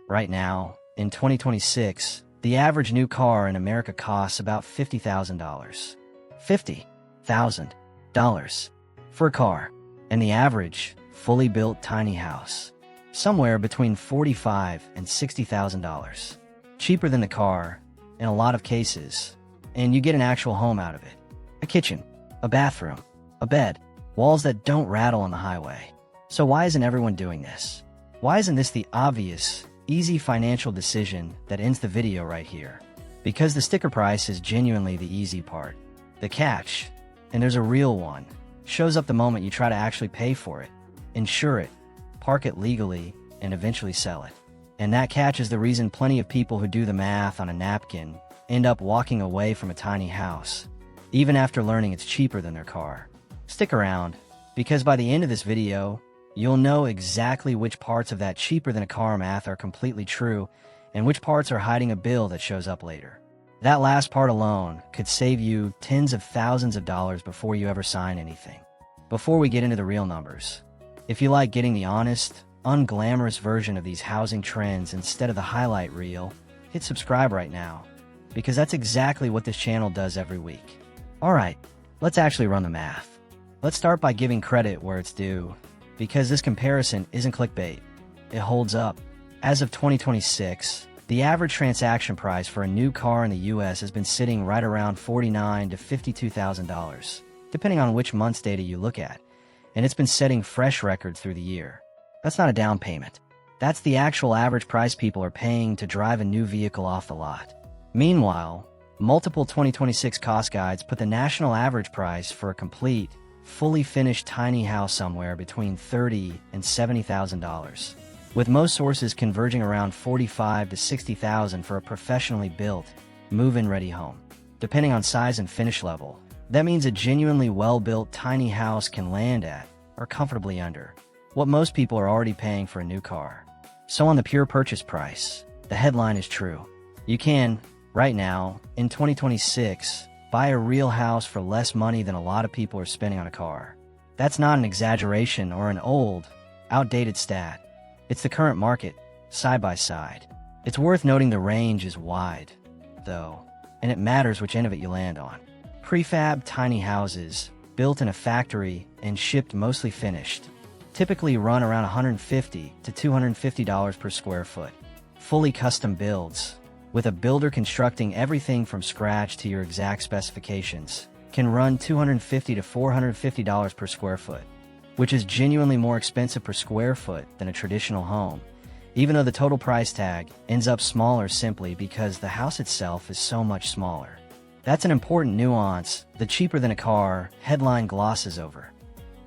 Right now, in 2026, the average new car in America costs about $50,000. $50,000 for a car, and the average, fully built tiny house, somewhere between $45,000 and $60,000. Cheaper than the car, in a lot of cases, and you get an actual home out of it. A kitchen, a bathroom, a bed, walls that don't rattle on the highway. So why isn't everyone doing this? Why isn't this the obvious, easy financial decision that ends the video right here? Because the sticker price is genuinely the easy part. The catch, and there's a real one, shows up the moment you try to actually pay for it, insure it, park it legally, and eventually sell it. And that catch is the reason plenty of people who do the math on a napkin end up walking away from a tiny house, even after learning it's cheaper than their car. Stick around, because by the end of this video, you'll know exactly which parts of that cheaper than a car math are completely true and which parts are hiding a bill that shows up later. That last part alone could save you tens of thousands of dollars before you ever sign anything. Before we get into the real numbers, if you like getting the honest, unglamorous version of these housing trends instead of the highlight reel, hit subscribe right now, because that's exactly what this channel does every week. Alright, let's actually run the math. Let's start by giving credit where it's due, because this comparison isn't clickbait. It holds up. As of 2026, the average transaction price for a new car in the US has been sitting right around $49,000 to $52,000, depending on which month's data you look at, and it's been setting fresh records through the year. That's not a down payment. That's the actual average price people are paying to drive a new vehicle off the lot. Meanwhile, multiple 2026 cost guides put the national average price for a complete, fully finished tiny house somewhere between $30,000 and $70,000, with most sources converging around $45,000 to $60,000 for a professionally built, move-in ready home. Depending on size and finish level, that means a genuinely well-built tiny house can land at, or comfortably under, what most people are already paying for a new car. So on the pure purchase price, the headline is true. You can, right now, in 2026, buy a real house for less money than a lot of people are spending on a car. That's not an exaggeration or an old, outdated stat. It's the current market, side by side. It's worth noting the range is wide, though, and it matters which end of it you land on. Prefab tiny houses, built in a factory and shipped mostly finished, typically run around $150 to $250 per square foot. Fully custom builds, with a builder constructing everything from scratch to your exact specifications, can run $250 to $450 per square foot, which is genuinely more expensive per square foot than a traditional home, even though the total price tag ends up smaller simply because the house itself is so much smaller. That's an important nuance the cheaper than a car headline glosses over.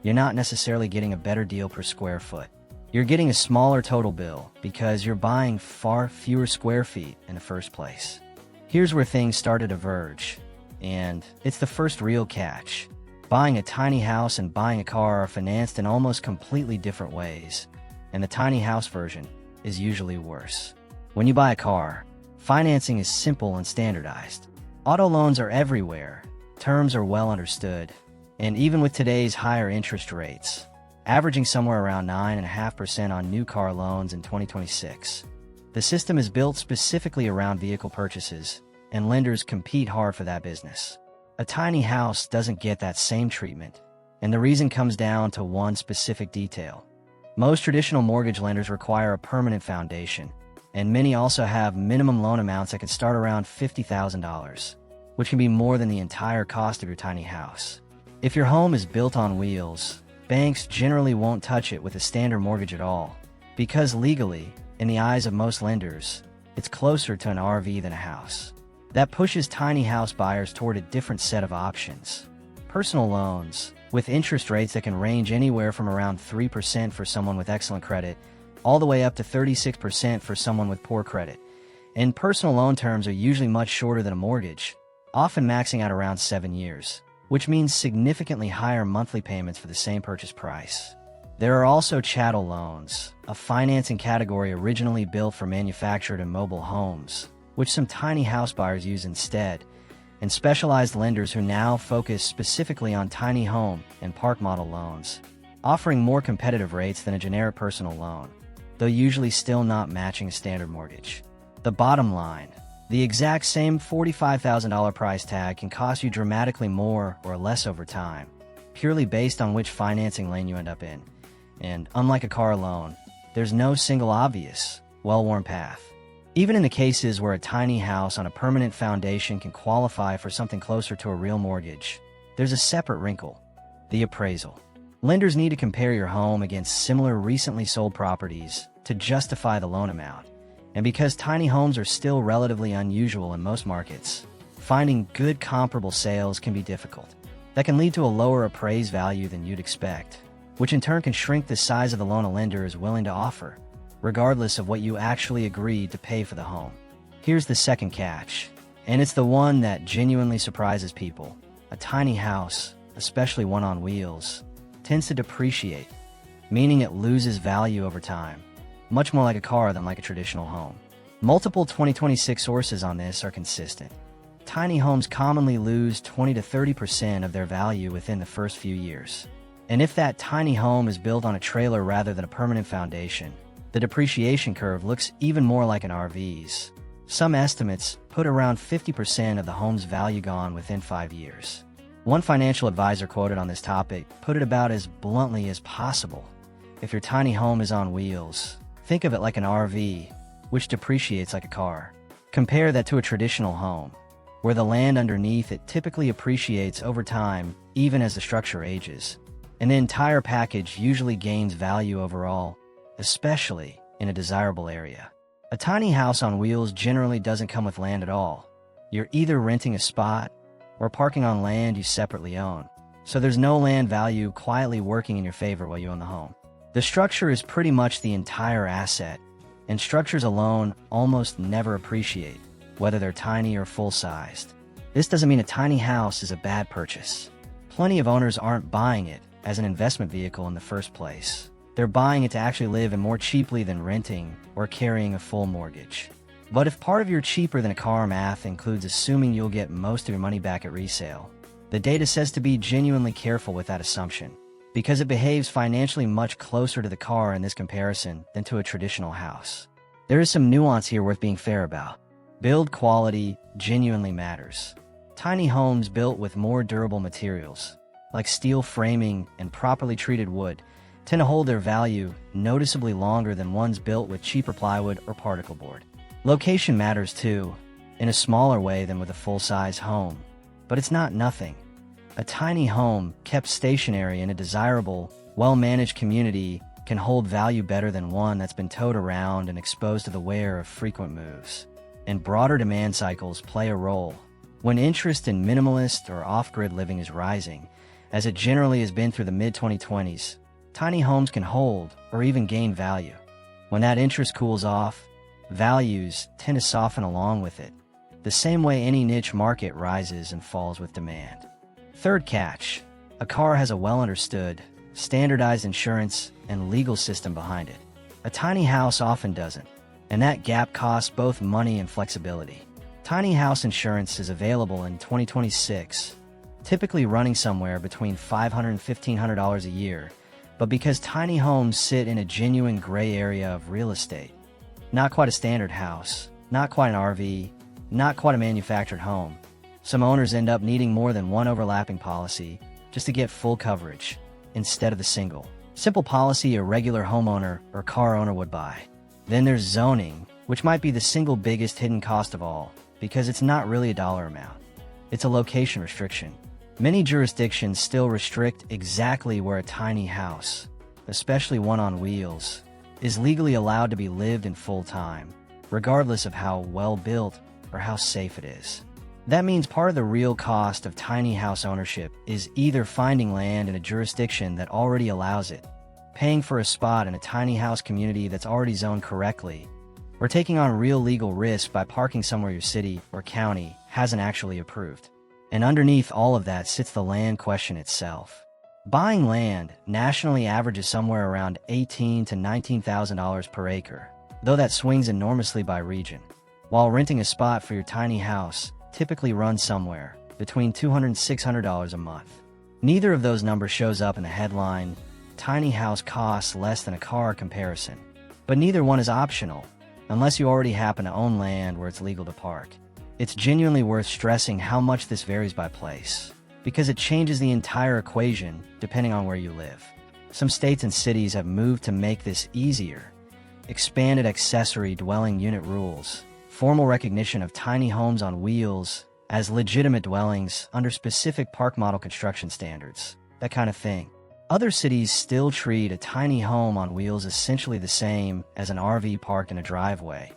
You're not necessarily getting a better deal per square foot. You're getting a smaller total bill because you're buying far fewer square feet in the first place. Here's where things start to diverge, and it's the first real catch. Buying a tiny house and buying a car are financed in almost completely different ways, and the tiny house version is usually worse. When you buy a car, financing is simple and standardized. Auto loans are everywhere, terms are well understood, and even with today's higher interest rates, averaging somewhere around 9.5% on new car loans in 2026. The system is built specifically around vehicle purchases, and lenders compete hard for that business. A tiny house doesn't get that same treatment, and the reason comes down to one specific detail. Most traditional mortgage lenders require a permanent foundation, and many also have minimum loan amounts that can start around $50,000, which can be more than the entire cost of your tiny house. If your home is built on wheels, banks generally won't touch it with a standard mortgage at all, because legally, in the eyes of most lenders, it's closer to an RV than a house. That pushes tiny house buyers toward a different set of options. Personal loans, with interest rates that can range anywhere from around 3% for someone with excellent credit, all the way up to 36% for someone with poor credit. And personal loan terms are usually much shorter than a mortgage, often maxing out around 7 years, which means significantly higher monthly payments for the same purchase price. There are also chattel loans, a financing category originally built for manufactured and mobile homes, which some tiny house buyers use instead, and specialized lenders who now focus specifically on tiny home and park model loans, offering more competitive rates than a generic personal loan. though usually still not matching a standard mortgage. The bottom line: the exact same $45,000 price tag can cost you dramatically more or less over time, purely based on which financing lane you end up in. And unlike a car loan, there's no single obvious, well-worn path. Even in the cases where a tiny house on a permanent foundation can qualify for something closer to a real mortgage, there's a separate wrinkle: the appraisal. Lenders need to compare your home against similar recently sold properties to justify the loan amount. And because tiny homes are still relatively unusual in most markets, finding good comparable sales can be difficult. That can lead to a lower appraised value than you'd expect, which in turn can shrink the size of the loan a lender is willing to offer, regardless of what you actually agreed to pay for the home. Here's the second catch, and it's the one that genuinely surprises people. A tiny house, especially one on wheels, tends to depreciate, meaning it loses value over time, much more like a car than like a traditional home. Multiple 2026 sources on this are consistent. Tiny homes commonly lose 20 to 30% of their value within the first few years. And if that tiny home is built on a trailer rather than a permanent foundation, the depreciation curve looks even more like an RV's. Some estimates put around 50% of the home's value gone within 5 years. One financial advisor quoted on this topic put it about as bluntly as possible: if your tiny home is on wheels, think of it like an RV, which depreciates like a car. Compare that to a traditional home, where the land underneath it typically appreciates over time, even as the structure ages. And the entire package usually gains value overall, especially in a desirable area. A tiny house on wheels generally doesn't come with land at all. You're either renting a spot or parking on land you separately own. So there's no land value quietly working in your favor while you own the home. The structure is pretty much the entire asset, and structures alone almost never appreciate, whether they're tiny or full-sized. This doesn't mean a tiny house is a bad purchase. Plenty of owners aren't buying it as an investment vehicle in the first place. They're buying it to actually live in more cheaply than renting or carrying a full mortgage. But if part of your cheaper than a car math includes assuming you'll get most of your money back at resale, the data says to be genuinely careful with that assumption, because it behaves financially much closer to the car in this comparison than to a traditional house. There is some nuance here worth being fair about. Build quality genuinely matters. Tiny homes built with more durable materials, like steel framing and properly treated wood, tend to hold their value noticeably longer than ones built with cheaper plywood or particle board. Location matters too, in a smaller way than with a full-size home, but it's not nothing. A tiny home kept stationary in a desirable, well-managed community can hold value better than one that's been towed around and exposed to the wear of frequent moves. And broader demand cycles play a role. When interest in minimalist or off-grid living is rising, as it generally has been through the mid-2020s, tiny homes can hold or even gain value. When that interest cools off, values tend to soften along with it, the same way any niche market rises and falls with demand. Third catch: a car has a well-understood, standardized insurance and legal system behind it. A tiny house often doesn't, and that gap costs both money and flexibility. Tiny house insurance is available in 2026, typically running somewhere between $500 and $1,500 a year, but because tiny homes sit in a genuine gray area of real estate, not quite a standard house, not quite an RV, not quite a manufactured home, some owners end up needing more than one overlapping policy just to get full coverage, instead of the simple policy a regular homeowner or car owner would buy. Then there's zoning, which might be the single biggest hidden cost of all, because it's not really a dollar amount. It's a location restriction. Many jurisdictions still restrict exactly where a tiny house, especially one on wheels, is legally allowed to be lived in full-time, regardless of how well-built or how safe it is. That means part of the real cost of tiny house ownership is either finding land in a jurisdiction that already allows it, paying for a spot in a tiny house community that's already zoned correctly, or taking on real legal risk by parking somewhere your city or county hasn't actually approved. And underneath all of that sits the land question itself. Buying land nationally averages somewhere around $18,000 to $19,000 per acre, though that swings enormously by region, while renting a spot for your tiny house typically runs somewhere between $200 and $600 a month. Neither of those numbers shows up in the headline, "Tiny house costs less than a car" comparison, But neither one is optional, unless you already happen to own land where it's legal to park. It's genuinely worth stressing how much this varies by place, because it changes the entire equation depending on where you live. Some states and cities have moved to make this easier. Expanded accessory dwelling unit rules, formal recognition of tiny homes on wheels as legitimate dwellings under specific park model construction standards, that kind of thing. Other cities still treat a tiny home on wheels essentially the same as an RV parked in a driveway,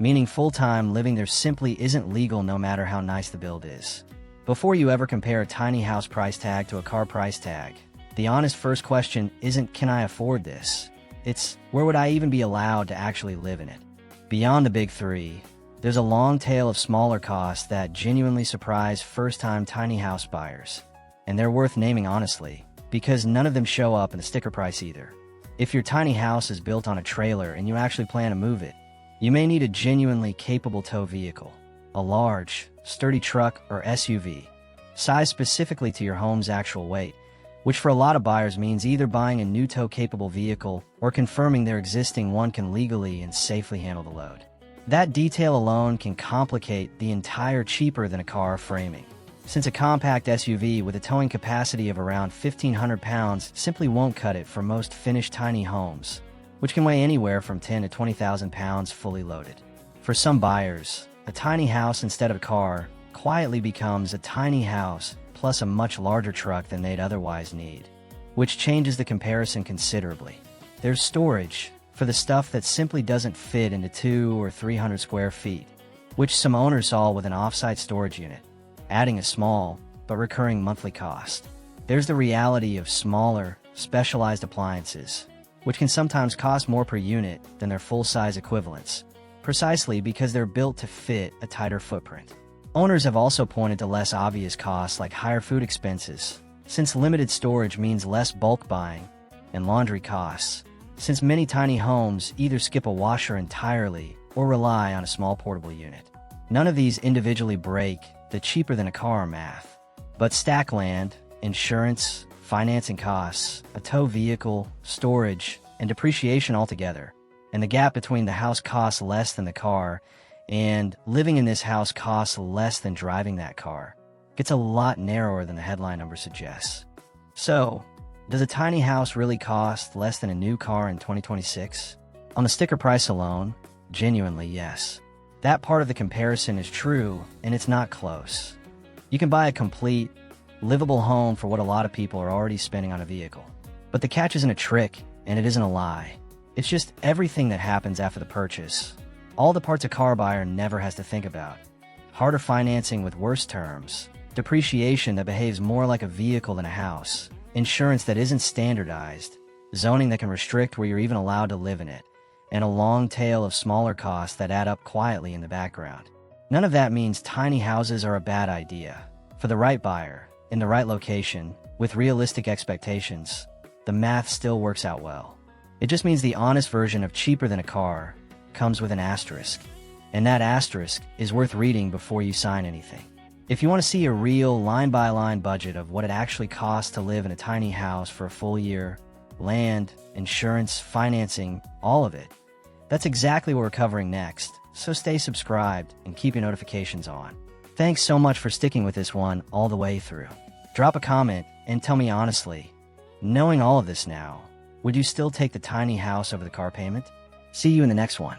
meaning full-time living there simply isn't legal no matter how nice the build is. Before you ever compare a tiny house price tag to a car price tag, the honest first question isn't, can I afford this? It's, where would I even be allowed to actually live in it? Beyond the big three, there's a long tail of smaller costs that genuinely surprise first-time tiny house buyers. And they're worth naming honestly, because none of them show up in the sticker price either. If your tiny house is built on a trailer and you actually plan to move it, you may need a genuinely capable tow vehicle, a large, sturdy truck or SUV, sized specifically to your home's actual weight, which for a lot of buyers means either buying a new tow-capable vehicle or confirming their existing one can legally and safely handle the load. That detail alone can complicate the entire cheaper than a car framing, since a compact SUV with a towing capacity of around 1,500 pounds simply won't cut it for most finished tiny homes, which can weigh anywhere from 10 to 20,000 pounds fully loaded. For some buyers, a tiny house instead of a car quietly becomes a tiny house plus a much larger truck than they'd otherwise need, which changes the comparison considerably. There's storage for the stuff that simply doesn't fit into 200 or 300 square feet, which some owners solve with an off-site storage unit, adding a small but recurring monthly cost. There's the reality of smaller, specialized appliances, which can sometimes cost more per unit than their full-size equivalents, precisely because they're built to fit a tighter footprint. Owners have also pointed to less obvious costs like higher food expenses, since limited storage means less bulk buying, and laundry costs, since many tiny homes either skip a washer entirely or rely on a small portable unit. None of these individually break the cheaper than a car math, but stack land, insurance, financing costs, a tow vehicle, storage, and depreciation altogether, and the gap between the house costs less than the car and living in this house costs less than driving that car gets a lot narrower than the headline number suggests. So, does a tiny house really cost less than a new car in 2026? On the sticker price alone, genuinely yes. That part of the comparison is true, and it's not close. You can buy a complete, livable home for what a lot of people are already spending on a vehicle. But the catch isn't a trick, and it isn't a lie. It's just everything that happens after the purchase. All the parts a car buyer never has to think about. Harder financing with worse terms, depreciation that behaves more like a vehicle than a house, insurance that isn't standardized, zoning that can restrict where you're even allowed to live in it, and a long tail of smaller costs that add up quietly in the background. None of that means tiny houses are a bad idea. For the right buyer, in the right location, with realistic expectations, the math still works out well. It just means the honest version of cheaper than a car comes with an asterisk, and that asterisk is worth reading before you sign anything. If you want to see a real line-by-line budget of what it actually costs to live in a tiny house for a full year, land, insurance, financing, all of it, that's exactly what we're covering next, so stay subscribed and keep your notifications on. Thanks so much for sticking with this one all the way through. Drop a comment and tell me honestly, knowing all of this now, would you still take the tiny house over the car payment? See you in the next one.